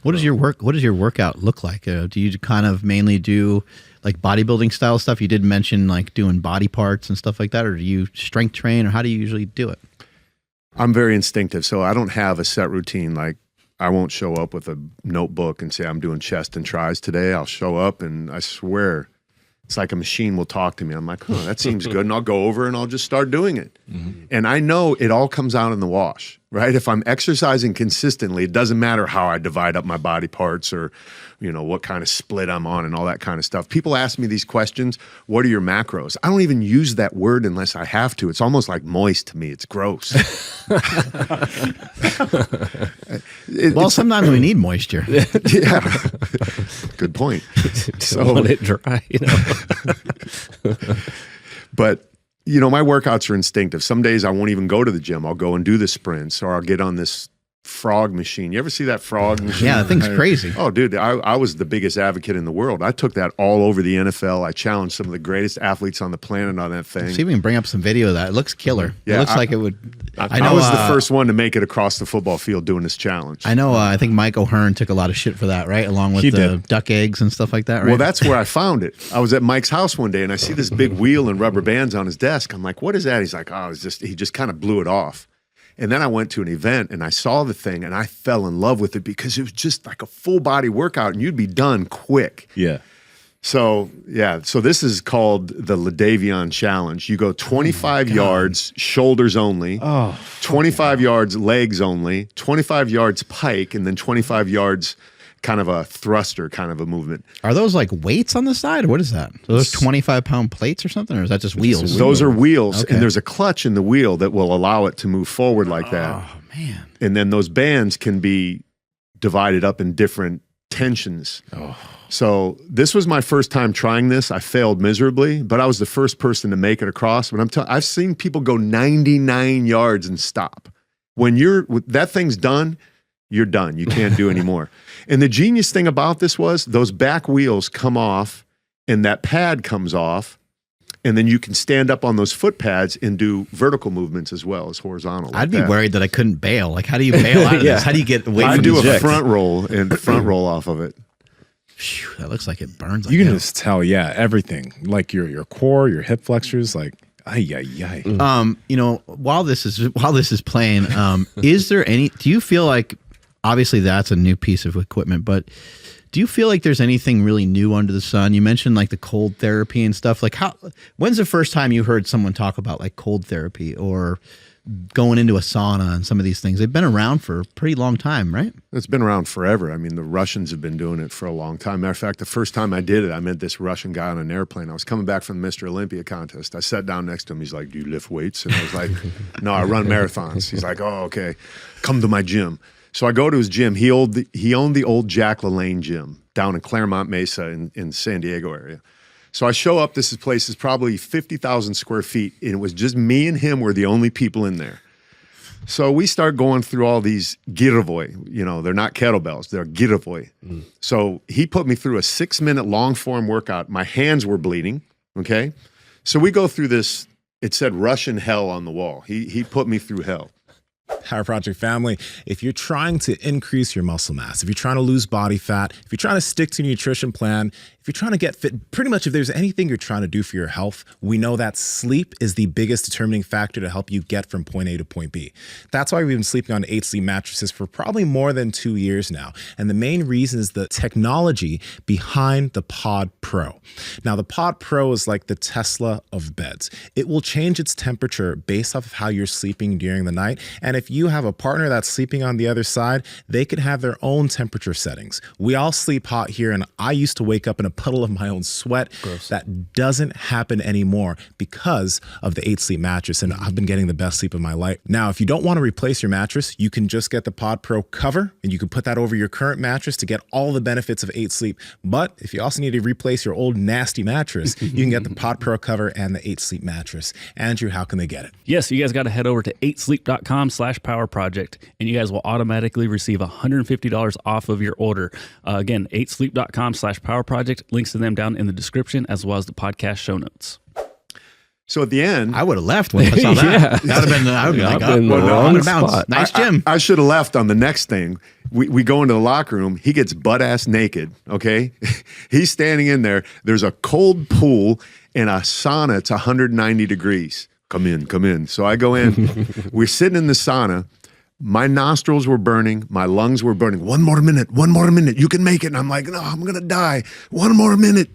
What does your workout look like? Do you kind of mainly do like bodybuilding style stuff? You did mention like doing body parts and stuff like that, or do you strength train, or how do you usually do it? I'm very instinctive, so I don't have a set routine. Like, I won't show up with a notebook and say I'm doing chest and tris today. I'll show up and I swear it's like a machine will talk to me. I'm like, that seems good. And I'll go over and I'll just start doing it. And I know it all comes out in the wash, right? If I'm exercising consistently, it doesn't matter how I divide up my body parts or, what kind of split I'm on and all that kind of stuff. People ask me these questions. What are your macros? I don't even use that word unless I have to. It's almost like moist to me. It's gross. Well, sometimes we need moisture. Yeah. Good point. So let it dry, But, my workouts are instinctive. Some days I won't even go to the gym. I'll go and do the sprints, or I'll get on this frog machine. You ever see that frog machine? Yeah, that thing's crazy. Oh, dude, I was the biggest advocate in the world. I took that all over the NFL. I challenged some of the greatest athletes on the planet on that thing. See if we can bring up some video of that. It looks killer. Yeah, it looks like it would. I was the first one to make it across the football field doing this challenge. I know. I think Mike O'Hearn took a lot of shit for that, right? Along with the duck eggs and stuff like that, right? Well, that's where I found it. I was at Mike's house one day and I see this big wheel and rubber bands on his desk. I'm like, what is that? He's like, he just kind of blew it off. And then I went to an event and I saw the thing and I fell in love with it because it was just like a full body workout and you'd be done quick. Yeah. So this is called the Ladavion Challenge. You go 25 yards, shoulders only, 25 yards, legs only, 25 yards pike, and then 25 yards kind of a thruster kind of a movement. Are those like weights on the side, or what is that? So those 25-pound plates or something, or is that just wheels? Those are wheels, Okay. and there's a clutch in the wheel that will allow it to move forward like that. Oh, man. And then those bands can be divided up in different tensions. So this was my first time trying this. I failed miserably, but I was the first person to make it across. But I've seen people go 99 yards and stop. When that thing's done, you're done. You can't do any more. And the genius thing about this was those back wheels come off and that pad comes off. And then you can stand up on those foot pads and do vertical movements as well as horizontal. I'd be worried that I couldn't bail. Like, how do you bail out of this? How do you get away from I do these a front roll off of it. Phew, that looks like it burns. You can just tell, everything. Like your core, your hip flexors, like while this is playing, is there do you feel like, obviously that's a new piece of equipment, but do you feel like there's anything really new under the sun? You mentioned like the cold therapy and stuff. Like, when's the first time you heard someone talk about like cold therapy or going into a sauna and some of these things? They've been around for a pretty long time, right? It's been around forever. I mean, the Russians have been doing it for a long time. Matter of fact, the first time I did it, I met this Russian guy on an airplane. I was coming back from the Mr. Olympia contest. I sat down next to him. He's like, "Do you lift weights?" And I was like, "No, I run marathons." He's like, "Oh, okay. Come to my gym." So I go to his gym. He owned the old Jack LaLanne gym down in Claremont Mesa in San Diego area. So I show up. This place is probably 50,000 square feet, and it was just me and him were the only people in there. So we start going through all these girovoi. They're not kettlebells. They're girovoi. So he put me through a 6-minute long form workout. My hands were bleeding, okay? So we go through this. It said Russian hell on the wall. He put me through hell. Power Project family, if you're trying to increase your muscle mass, if you're trying to lose body fat, if you're trying to stick to your nutrition plan, if you're trying to get fit, pretty much if there's anything you're trying to do for your health, we know that sleep is the biggest determining factor to help you get from point A to point B. That's why we've been sleeping on 8 Sleep mattresses for probably more than 2 years now. And the main reason is the technology behind the Pod Pro. Now, the Pod Pro is like the Tesla of beds. It will change its temperature based off of how you're sleeping during the night. And if you have a partner that's sleeping on the other side, they could have their own temperature settings. We all sleep hot here, and I used to wake up in a puddle of my own sweat. Gross. That doesn't happen anymore because of the 8 Sleep mattress, and I've been getting the best sleep of my life. Now, if you don't want to replace your mattress, you can just get the Pod Pro cover, and you can put that over your current mattress to get all the benefits of 8 Sleep. But if you also need to replace your old nasty mattress, you can get the Pod Pro cover and the 8 Sleep mattress. Andrew, how can they get it? Yes, you guys got to head over to 8sleep.com/powerproject, and you guys will automatically receive $150 off of your order. Again, 8sleep.com/powerproject. Links to them down in the description as well as the podcast show notes. So at the end, I would have left when I saw that. Yeah. That would have been. I would be like, I've been in the I'm wrong gonna bounce. spot. Nice gym. I should have left on the next thing. We go into the locker room. He gets butt ass naked. Okay, he's standing in there. There's a cold pool and a sauna. It's 190 degrees. Come in. So I go in. We're sitting in the sauna. My nostrils were burning. My lungs were burning. One more minute. You can make it. And I'm like, no, I'm gonna die. One more minute.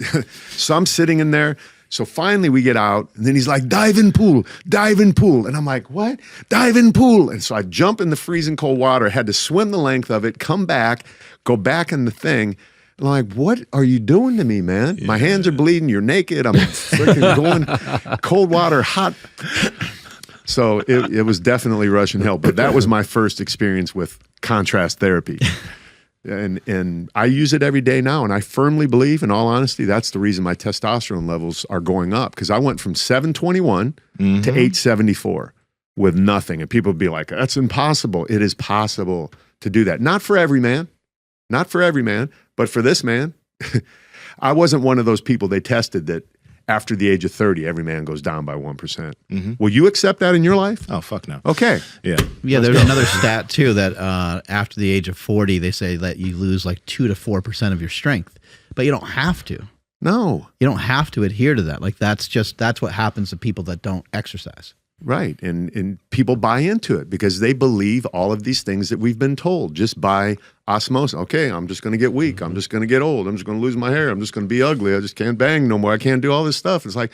So I'm sitting in there. So finally we get out, and then he's like, dive in pool. And I'm like, what? Dive in pool. And so I jump in the freezing cold water, had to swim the length of it, come back, go back in the thing. And I'm like, what are you doing to me, man? My hands are bleeding. You're naked. I'm freaking going cold water, hot. So it was definitely Russian hell. But that was my first experience with contrast therapy. And I use it every day now, and I firmly believe, in all honesty, that's the reason my testosterone levels are going up, because I went from 721 to 874 with nothing. And people would be like, that's impossible. It is possible to do that. Not for every man, but for this man. I wasn't one of those people they tested that after the age of 30, every man goes down by 1%. Will you accept that in your life? Oh, fuck no. Okay. Yeah. Yeah, there's another stat too that after the age of 40, they say that you lose like 2 to 4% of your strength, but you don't have to. No. You don't have to adhere to that. Like that's what happens to people that don't exercise. Right. And people buy into it because they believe all of these things that we've been told just by osmosis. Okay, I'm just going to get weak. I'm just going to get old. I'm just going to lose my hair. I'm just going to be ugly. I just can't bang no more. I can't do all this stuff. It's like,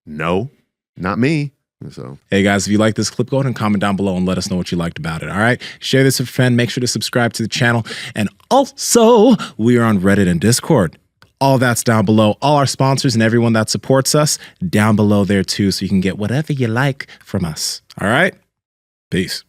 no, not me. So, hey guys, if you like this clip, go ahead and comment down below and let us know what you liked about it. All right. Share this with a friend. Make sure to subscribe to the channel. And also, we are on Reddit and Discord. All that's down below. All our sponsors and everyone that supports us down below there too, so you can get whatever you like from us. All right? Peace.